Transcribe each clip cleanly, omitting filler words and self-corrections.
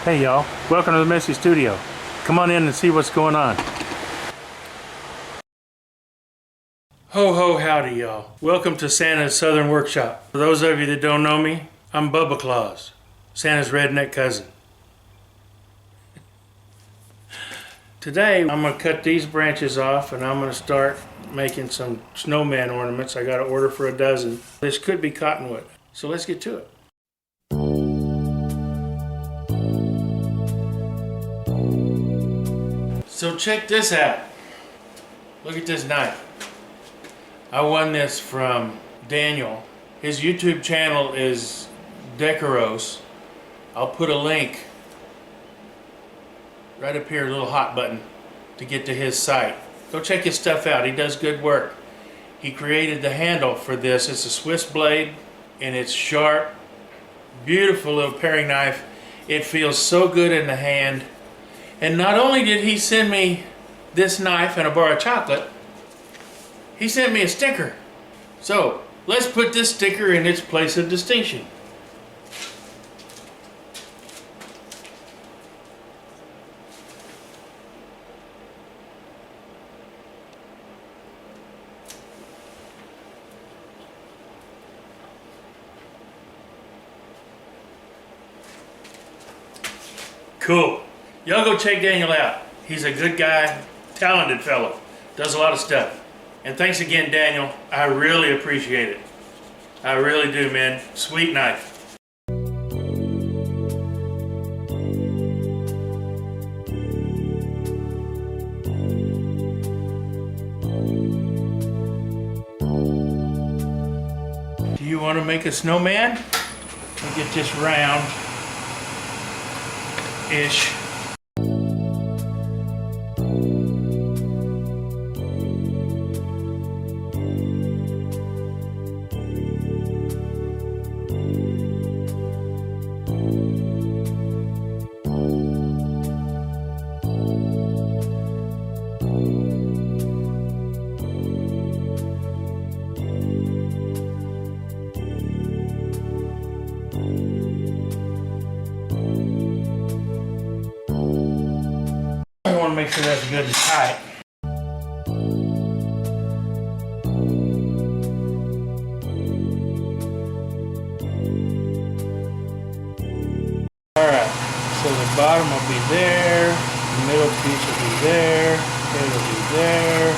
Hey y'all, welcome to the Messy Studio. Come on in and see what's going on. Ho ho howdy y'all. Welcome to Santa's Southern Workshop. For those of you that don't know me, I'm Bubba Claus, Santa's redneck cousin. Today I'm going to cut these branches off and I'm going to start making some snowman ornaments. I got to order for a dozen. This could be cottonwood, so let's get to it. So check this out. Look at this knife. I won this from Daniel. His YouTube channel is Decoros. I'll put a link right up here, a little hot button, to get to his site. Go check his stuff out. He does good work. He created the handle for this. It's a Swiss blade and it's sharp. Beautiful little paring knife. It feels so good in the hand. And not only did he send me this knife and a bar of chocolate, he sent me a sticker. So let's put this sticker in its place of distinction. Cool. Y'all go check Daniel out. He's a good guy, talented fellow, does a lot of stuff. And thanks again, Daniel. I really appreciate it. I really do, man. Sweet knife. Do you want to make a snowman? We'll get this round-ish. Make sure that's good and tight. Alright, so the bottom will be there, the middle piece will be there, it'll be there.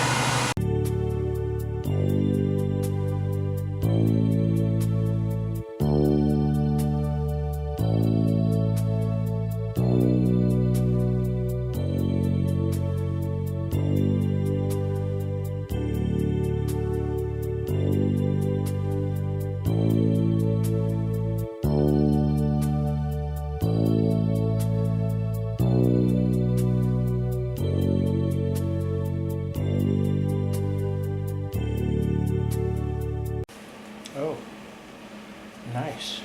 Oh, nice.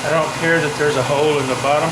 I don't care that there's a hole in the bottom.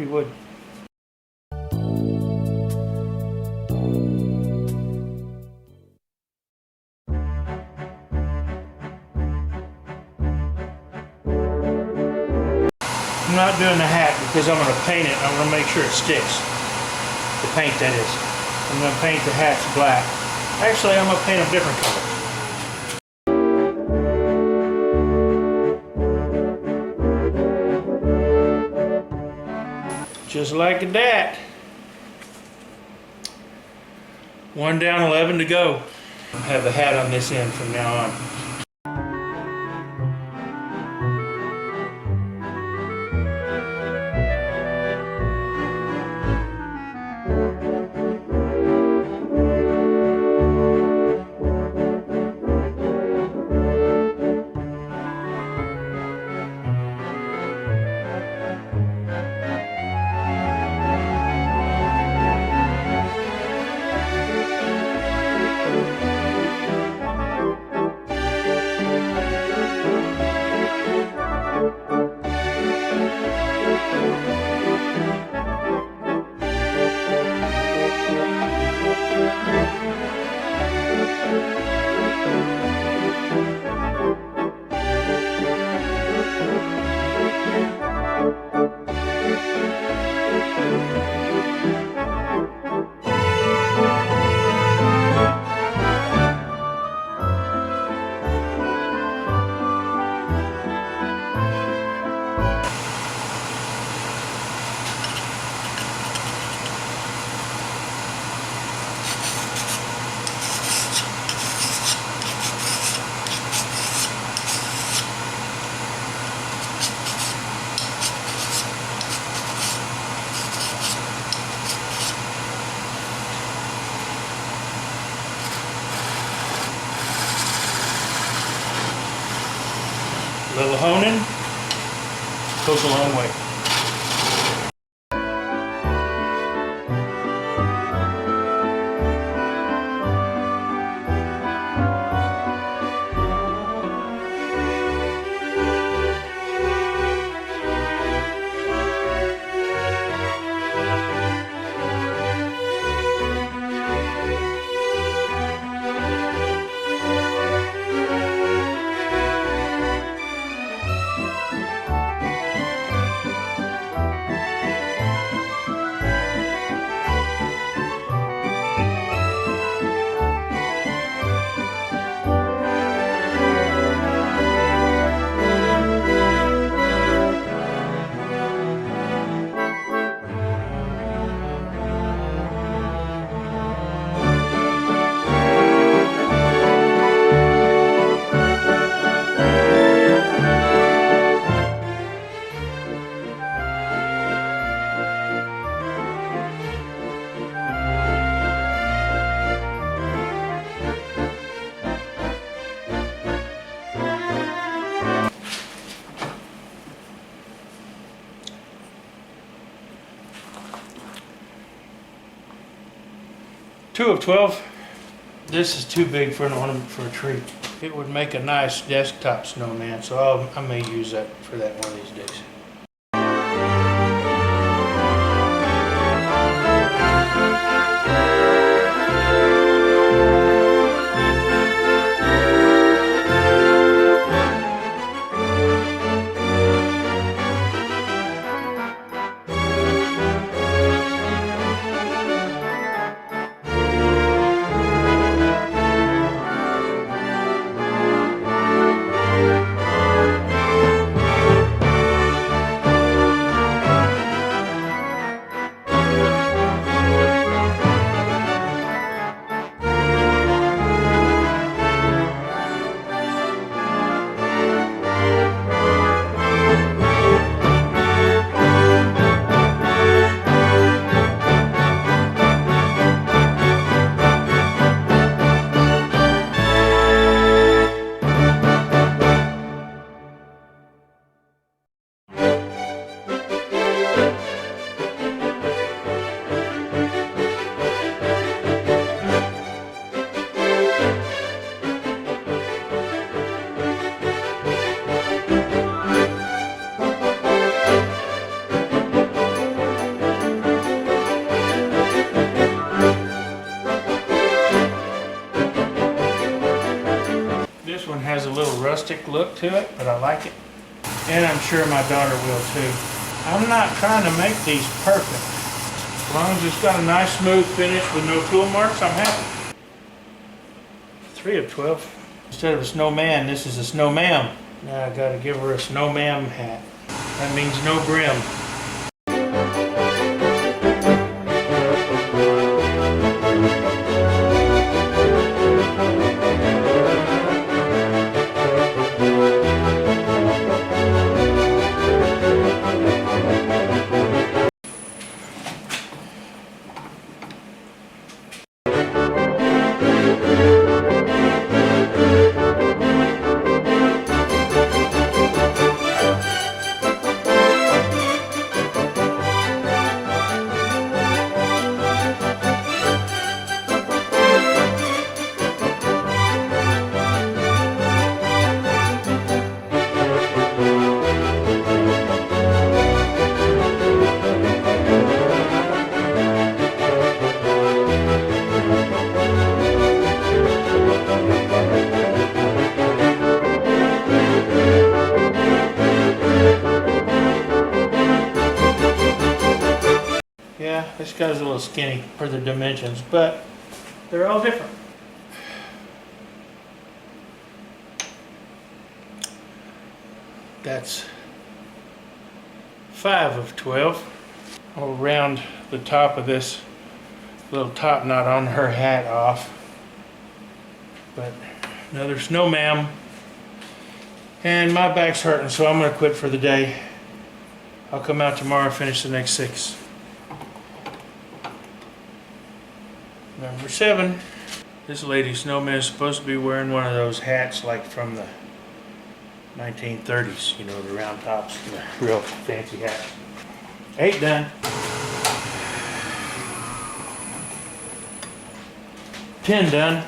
would. I'm not doing the hat because I'm going to paint it. I'm going to make sure it sticks. The paint, that is. I'm going to paint the hats black. Actually, I'm going to paint them different colors. Just like that. 1 down, 11 to go. I'll have the hat on this end from now on. A little honing goes a long way. Two of 12. This is too big for an ornament for a tree. It would make a nice desktop snowman, so I may use that for that one of these days. a little rustic look to it, but I like it. And I'm sure my daughter will too. I'm not trying to make these perfect. As long as it's got a nice smooth finish with no tool marks, I'm happy. 3 of 12. Instead of a snowman, this is a snowma'am. Now I gotta give her a snowma'am hat. That means no brim. This guy's a little skinny for the dimensions, but they're all different. That's 5 of 12. I'll round the top of this little top knot on her hat off. But another snowma'am. And my back's hurting, so I'm going to quit for the day. I'll come out tomorrow and finish the next 6. Number 7. This lady snowman is supposed to be wearing one of those hats like from the 1930s, you know, the round tops, the real fancy hats. 8 done. 10 done.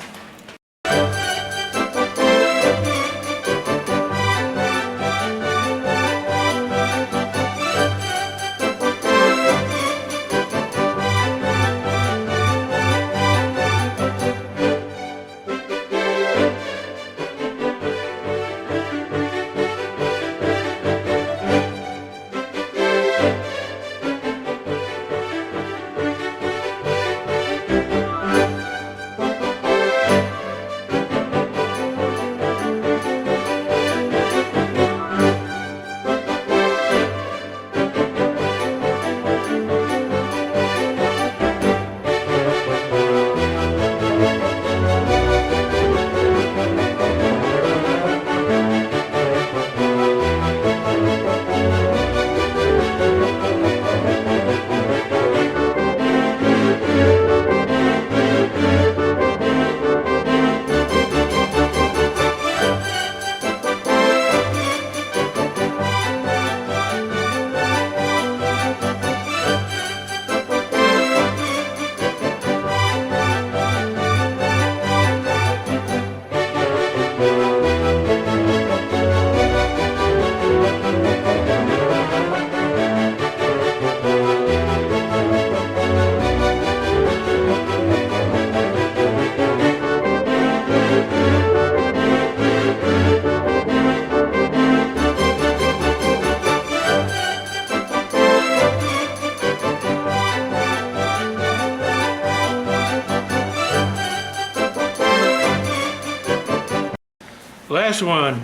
Last one.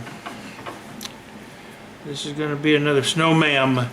This is going to be another snowma'am.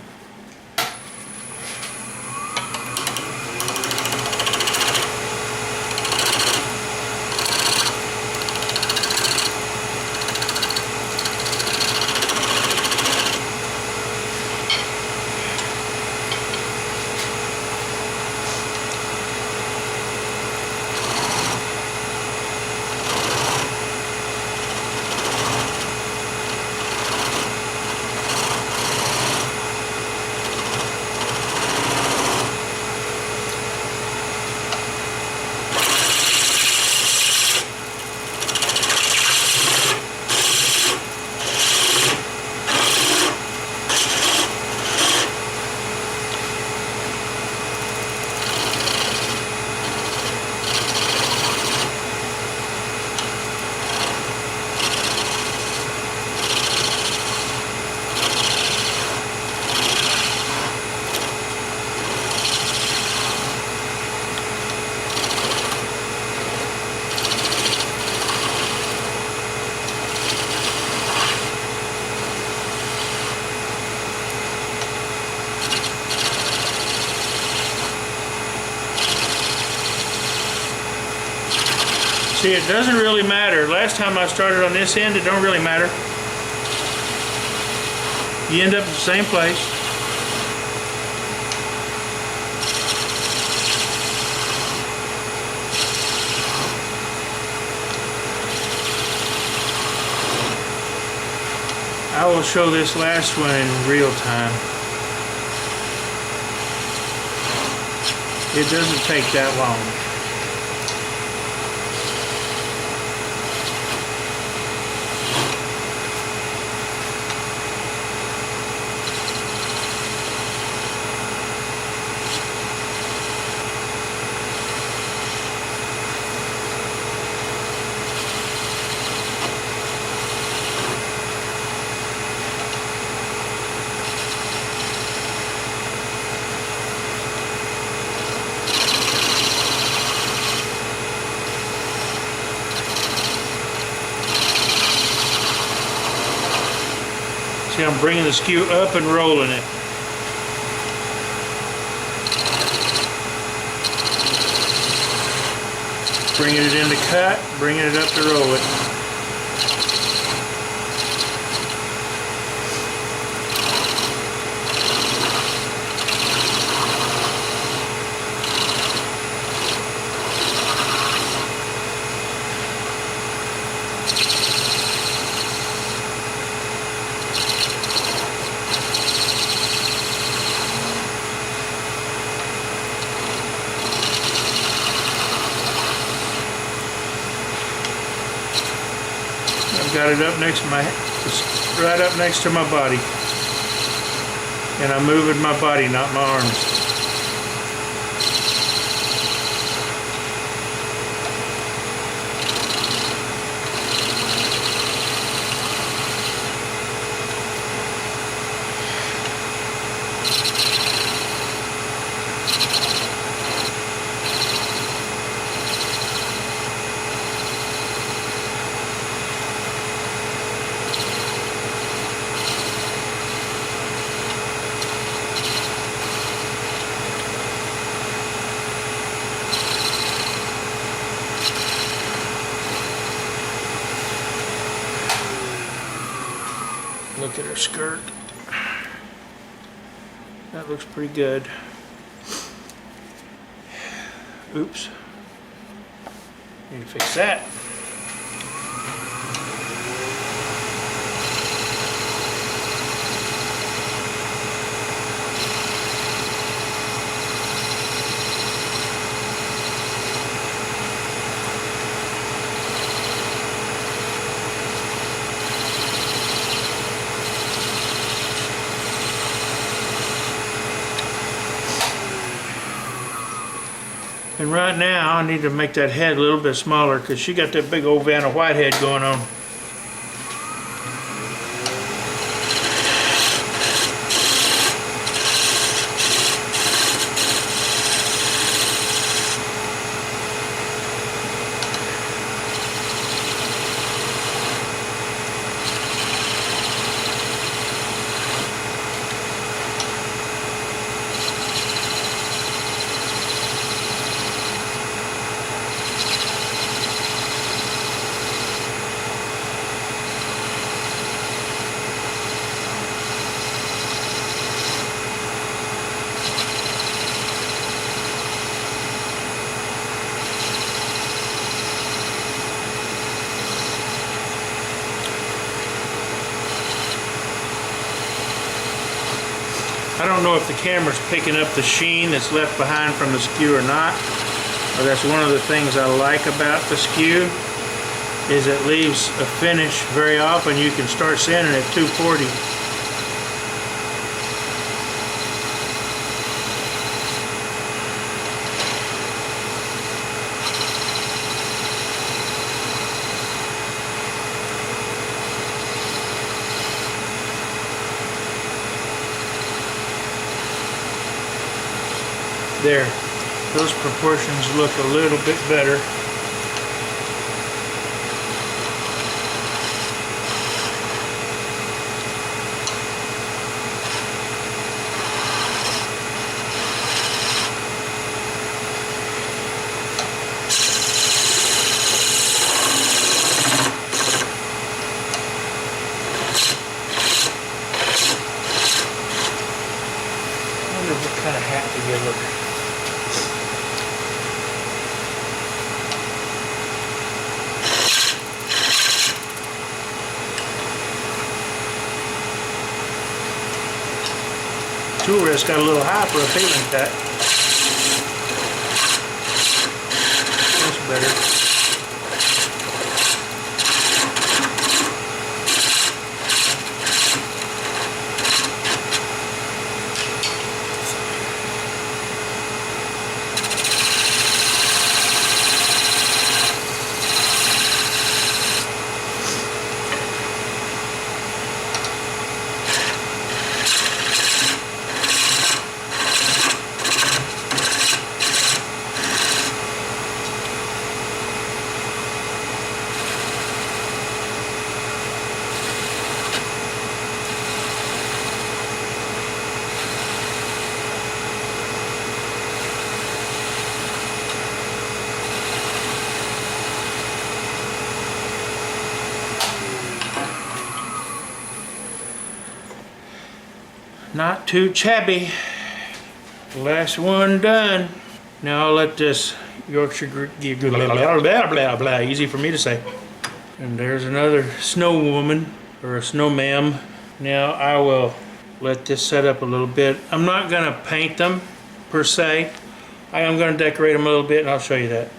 See, it doesn't really matter. Last time I started on this end, it don't really matter. You end up at the same place. I will show this last one in real time. It doesn't take that long. See, I'm bringing the skew up and rolling it. Bringing it into cut, bringing it up to roll it. Got it up next to right up next to my body, and I'm moving my body, not my arms. Look at her skirt. That looks pretty good. Oops. Need to fix that. And right now, I need to make that head a little bit smaller because she got that big old Vanna White head going on. I don't know if the camera's picking up the sheen that's left behind from the skew or not, but that's one of the things I like about the skew, is it leaves a finish very often. You can start sanding at 240. There, those proportions look a little bit better. tool rest got a little high for a paling cut. That's better. Not too shabby. Last one done. Now I'll let this Yorkshire blah, easy for me to say. And there's another snow woman, or a snow ma'am. Now I will let this set up a little bit. I'm not gonna paint them per se. I am gonna decorate them a little bit, and I'll show you that.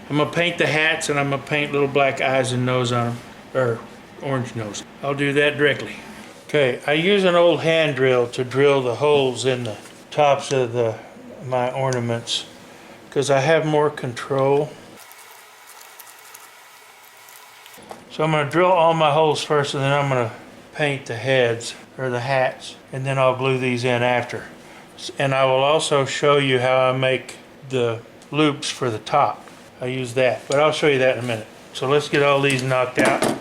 I'm gonna paint the hats, and I'm gonna paint little black eyes and nose on them, or orange nose. I'll do that directly. Okay, I use an old hand drill to drill the holes in the tops of my ornaments because I have more control. So I'm going to drill all my holes first, and then I'm going to paint the heads or the hats, and then I'll glue these in after. And I will also show you how I make the loops for the top. I use that, but I'll show you that in a minute. So let's get all these knocked out.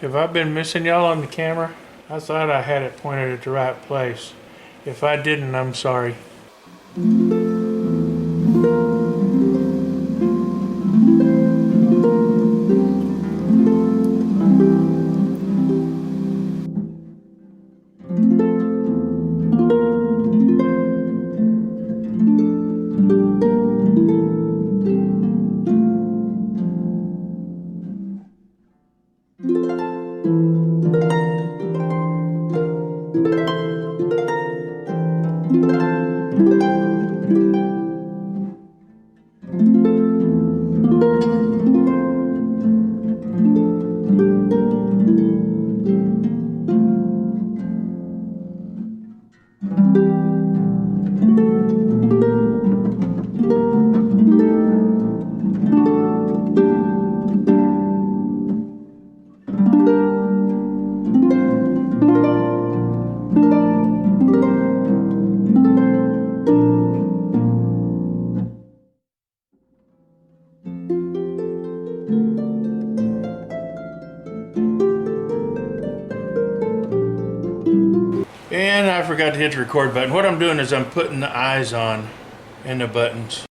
Have I been missing y'all on the camera? I thought I had it pointed at the right place. If I didn't, I'm sorry. And I forgot to hit the record button. What I'm doing is I'm putting the eyes on and the buttons.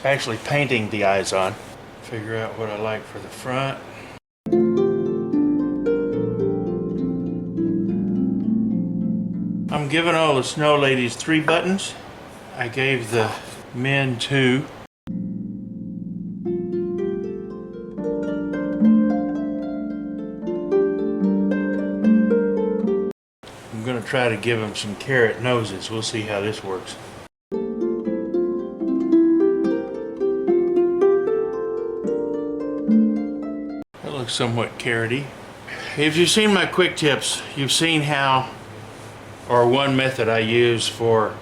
Actually painting the eyes on. Figure out what I like for the front. I'm giving all the snow ladies 3 buttons. I gave the men 2. I'm going to try to give them some carrot noses. We'll see how this works. That looks somewhat carroty. If you've seen my quick tips, you've seen how or one method I use for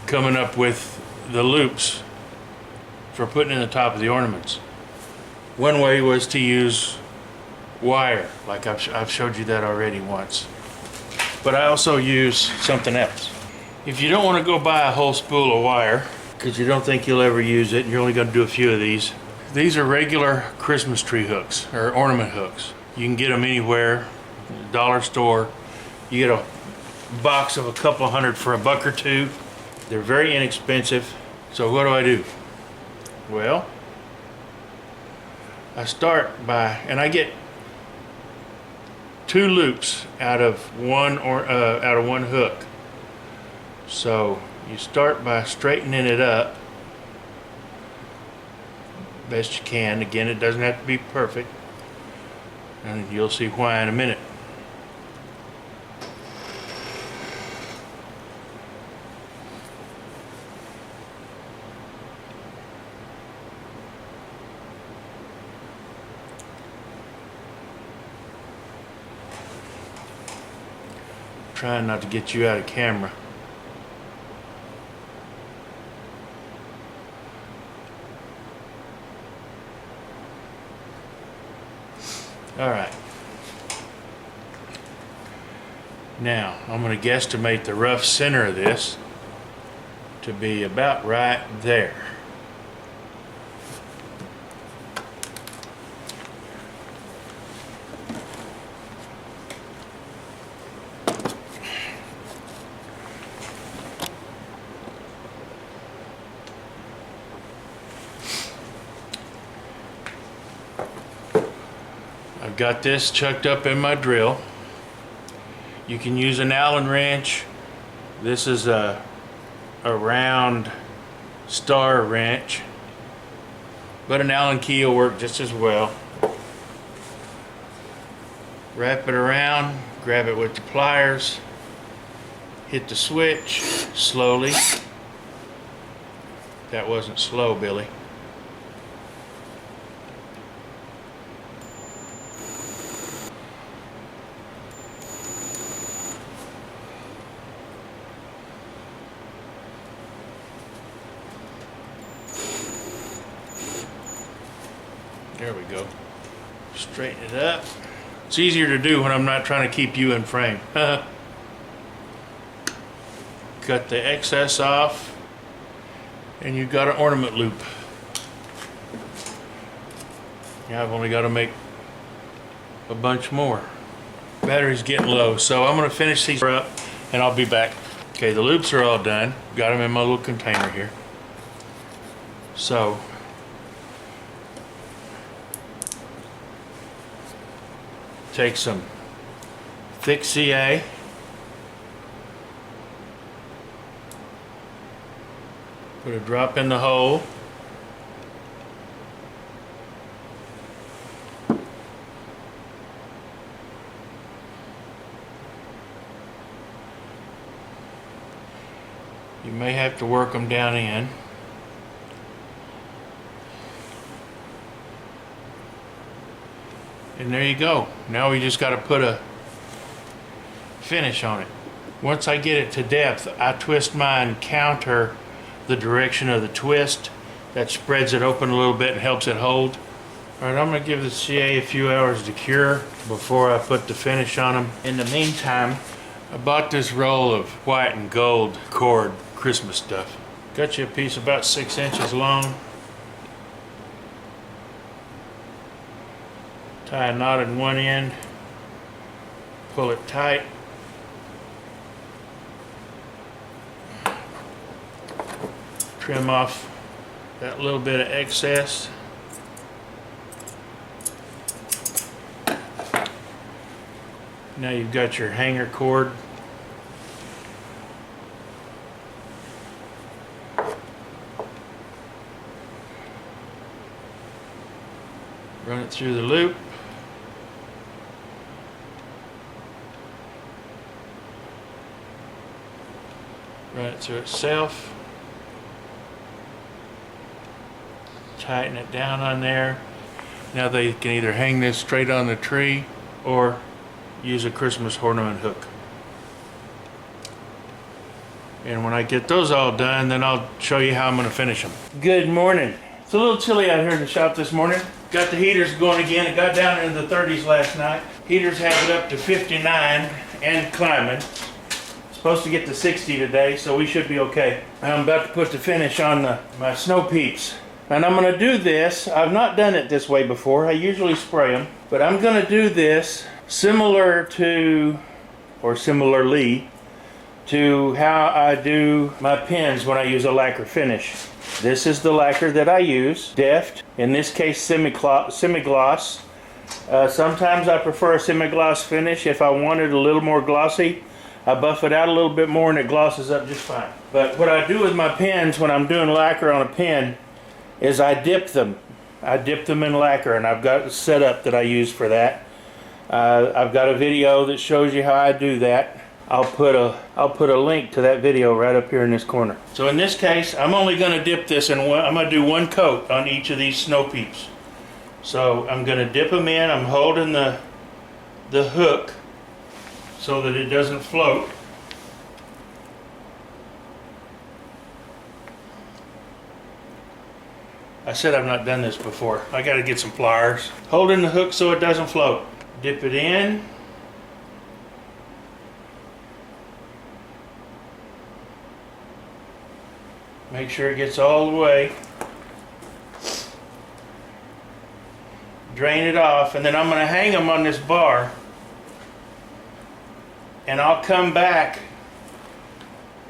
coming up with the loops for putting in the top of the ornaments. One way was to use wire, like I've showed you that already once. But I also use something else. If you don't want to go buy a whole spool of wire, because you don't think you'll ever use it and you're only going to do a few of these are regular Christmas tree hooks or ornament hooks. You can get them anywhere, dollar store. You get a box of a couple hundred for $1 or $2. They're very inexpensive. So what do? Well, I start by, and I get 2 loops out of one hook. So you start by straightening it up best you can. Again, it doesn't have to be perfect, and you'll see why in a minute. Trying not to get you out of camera. All right. Now, I'm going to guesstimate the rough center of this to be about right there. I've got this chucked up in my drill. You can use an Allen wrench. This is a round star wrench, but an Allen key will work just as well. Wrap it around, grab it with the pliers, hit the switch slowly. That wasn't slow, Billy. There we go. Straighten it up. It's easier to do when I'm not trying to keep you in frame. Cut the excess off, and you've got an ornament loop. Now I've only got to make a bunch more. Battery's getting low, so I'm going to finish these up and I'll be back. Okay, the loops are all done. Got them in my little container here. So take some thick CA, put a drop in the hole, you may have to work them down in. And there you go. Now we just got to put a finish on it. Once I get it to depth, I twist mine counter the direction of the twist. That spreads it open a little bit and helps it hold. All right, I'm going to give the CA a few hours to cure before I put the finish on them. In the meantime, I bought this roll of white and gold cord Christmas stuff. Got you a piece about 6 inches long. Tie a knot in one end, pull it tight, trim off that little bit of excess. Now you've got your hanger cord. Run it through the loop. Run it through itself. Tighten it down on there. Now they can either hang this straight on the tree or use a Christmas ornament hook. And when I get those all done, then I'll show you how I'm gonna finish them. Good morning. It's a little chilly out here in the shop this morning. Got the heaters going again. It got down into the 30s last night. Heaters have it up to 59 and climbing. Supposed to get to 60 today, so we should be okay. I'm about to put the finish on my snow peeps. And I'm gonna do this. I've not done it this way before. I usually spray them, but I'm gonna do this similar to, or similarly to how I do my pins when I use a lacquer finish. This is the lacquer that I use, Deft, in this case semi-gloss. Sometimes I prefer a semi-gloss finish. If I want it a little more glossy, I buff it out a little bit more and it glosses up just fine. But what I do with my pins when I'm doing lacquer on a pin is I dip them. I dip them in lacquer, and I've got a setup that I use for that. I've got a video that shows you how I do that. I'll put a link to that video right up here in this corner. So in this case, I'm only going to dip this in one. I'm going to do one coat on each of these snow peeps. So I'm going to dip them in. I'm holding the hook so that it doesn't float. I said I've not done this before. I got to get some pliers. Holding the hook so it doesn't float. Dip it in. Make sure it gets all the way. Drain it off, and then I'm going to hang them on this bar. And I'll come back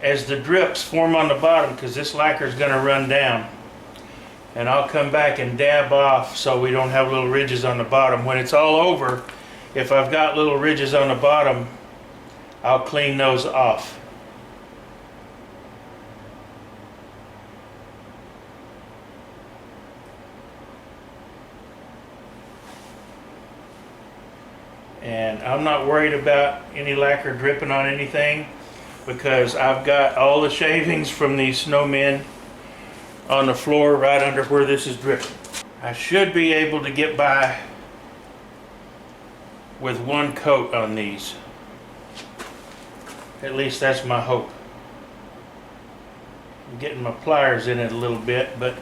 as the drips form on the bottom, because this lacquer is going to run down. And I'll come back and dab off so we don't have little ridges on the bottom. When it's all over, if I've got little ridges on the bottom, I'll clean those off. And I'm not worried about any lacquer dripping on anything, because I've got all the shavings from these snowmen on the floor right under where this is dripping. I should be able to get by with one coat on these. At least that's my hope. I'm getting my pliers in it a little bit, but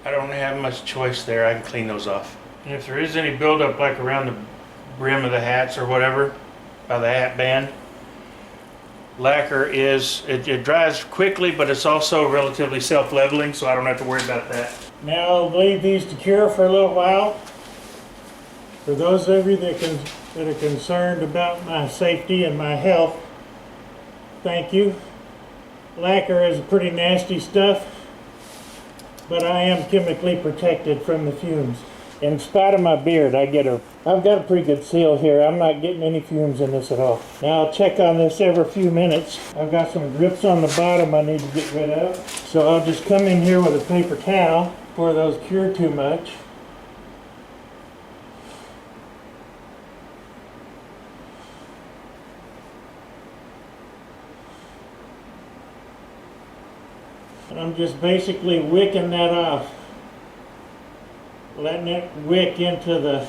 I don't have much choice there. I can clean those off. And if there is any buildup like around the brim of the hats or whatever, by the hat band, lacquer it dries quickly, but it's also relatively self-leveling, so I don't have to worry about that. Now I'll leave these to cure for a little while. For those of you that are concerned about my safety and my health, thank you. Lacquer is pretty nasty stuff, but I am chemically protected from the fumes. In spite of my beard, I've got a pretty good seal here. I'm not getting any fumes in this at all. Now I'll check on this every few minutes. I've got some drips on the bottom I need to get rid of. So I'll just come in here with a paper towel before those cure too much. And I'm just basically wicking that off. Letting it wick into the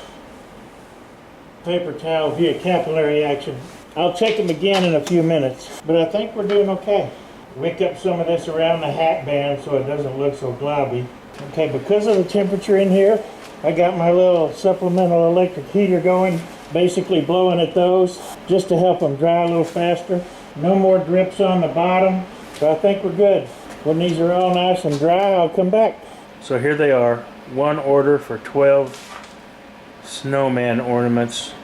paper towel via capillary action. I'll check them again in a few minutes, but I think we're doing okay. Wick up some of this around the hat band so it doesn't look so globby. Okay, because of the temperature in here, I got my little supplemental electric heater going, basically blowing at those just to help them dry a little faster. No more drips on the bottom, so I think we're good. When these are all nice and dry, I'll come back. So here they are. One order for 12 snowman ornaments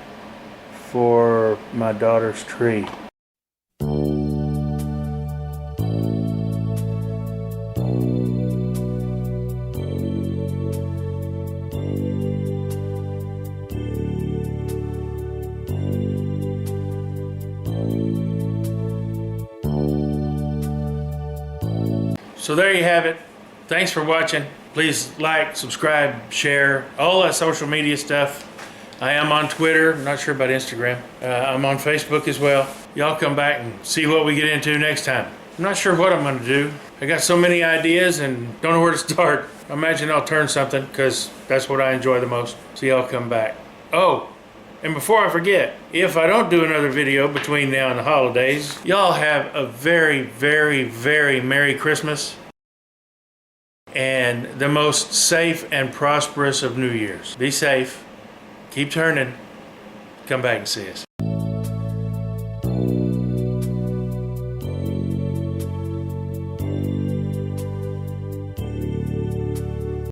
for my daughter's tree. So there you have it. Thanks for watching. Please like, subscribe, share, all that social media stuff. I am on Twitter. I'm not sure about Instagram. I'm on Facebook as well. Y'all come back and see what we get into next time. I'm not sure what I'm going to do. I got so many ideas and don't know where to start. I imagine I'll turn something because that's what I enjoy the most. So y'all come back. Oh, And before I forget, if I don't do another video between now and the holidays, y'all have a very, very, very Merry Christmas and the most safe and prosperous of New Year's. Be safe, keep turning, come back and see us.